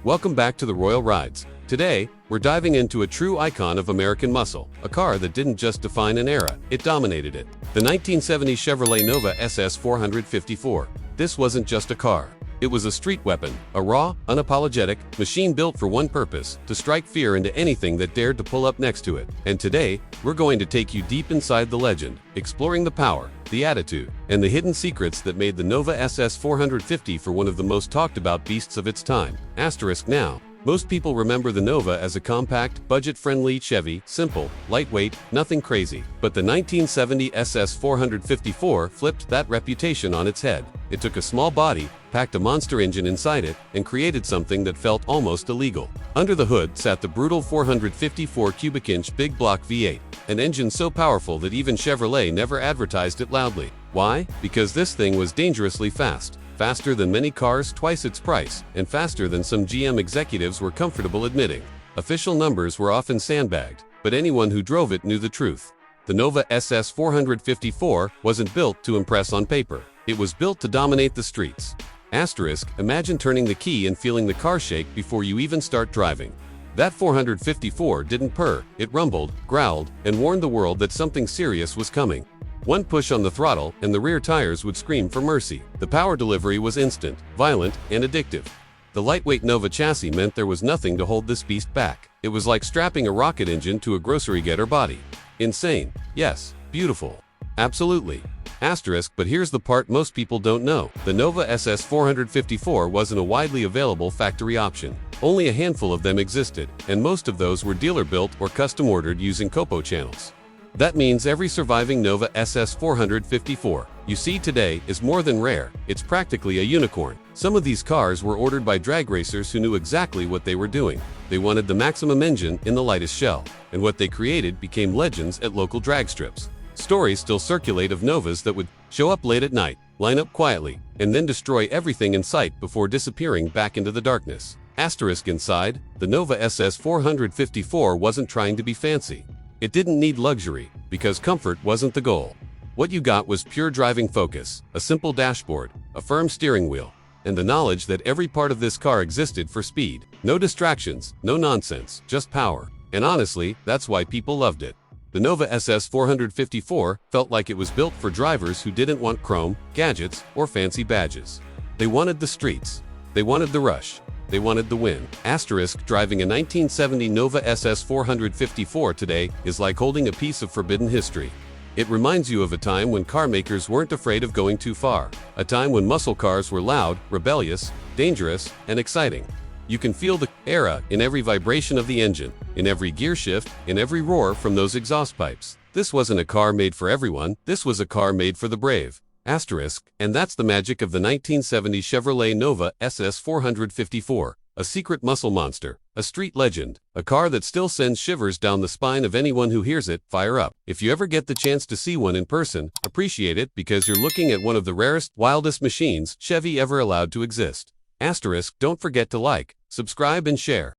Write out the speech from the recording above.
Welcome back to the Royal Rides. Today, we're diving into a true icon of American muscle, a car that didn't just define an era, it dominated it. The 1970 Chevrolet Nova SS 454. This wasn't just a car. It was a street weapon, a raw, unapologetic machine built for one purpose: to strike fear into anything that dared to pull up next to it. And today, we're going to take you deep inside the legend, exploring the power, the attitude, and the hidden secrets that made the Nova SS 450 for one of the most talked about beasts of its time. Asterisk now. Most people remember the Nova as a compact, budget-friendly Chevy, simple, lightweight, nothing crazy. But the 1970 SS 454 flipped that reputation on its head. It took a small body, packed a monster engine inside it, and created something that felt almost illegal. Under the hood sat the brutal 454 cubic inch big block V8, an engine so powerful that even Chevrolet never advertised it loudly. Why? Because this thing was dangerously fast. Faster than many cars twice its price, and faster than some GM executives were comfortable admitting. Official numbers were often sandbagged, but anyone who drove it knew the truth. The Nova SS 454 wasn't built to impress on paper. It was built to dominate the streets. Asterisk, imagine turning the key and feeling the car shake before you even start driving. That 454 didn't purr, it rumbled, growled, and warned the world that something serious was coming. One push on the throttle, and the rear tires would scream for mercy. The power delivery was instant, violent, and addictive. The lightweight Nova chassis meant there was nothing to hold this beast back. It was like strapping a rocket engine to a grocery getter body. Insane. Yes. Beautiful. Absolutely. Asterisk, but here's the part most people don't know. The Nova SS 454 wasn't a widely available factory option. Only a handful of them existed, and most of those were dealer-built or custom-ordered using Copo channels. That means every surviving Nova SS 454 you see today is more than rare, it's practically a unicorn. Some of these cars were ordered by drag racers who knew exactly what they were doing. They wanted the maximum engine in the lightest shell, and what they created became legends at local drag strips. Stories still circulate of Novas that would show up late at night, line up quietly, and then destroy everything in sight before disappearing back into the darkness. Asterisk inside, the Nova SS 454 wasn't trying to be fancy. It didn't need luxury, because comfort wasn't the goal. What you got was pure driving focus, a simple dashboard, a firm steering wheel, and the knowledge that every part of this car existed for speed. No distractions, no nonsense, just power. And honestly, that's why people loved it. The Nova SS 454 felt like it was built for drivers who didn't want chrome, gadgets, or fancy badges. They wanted the streets. They wanted the rush. They wanted the win. Asterisk, driving a 1970 Nova SS 454 today is like holding a piece of forbidden history. It reminds you of a time when car makers weren't afraid of going too far. A time when muscle cars were loud, rebellious, dangerous, and exciting. You can feel the era in every vibration of the engine, in every gear shift, in every roar from those exhaust pipes. This wasn't a car made for everyone, this was a car made for the brave. Asterisk, and that's the magic of the 1970 Chevrolet Nova SS 454, a secret muscle monster, a street legend, a car that still sends shivers down the spine of anyone who hears it fire up. If you ever get the chance to see one in person, appreciate it because you're looking at one of the rarest, wildest machines Chevy ever allowed to exist. Asterisk, don't forget to like, subscribe and share.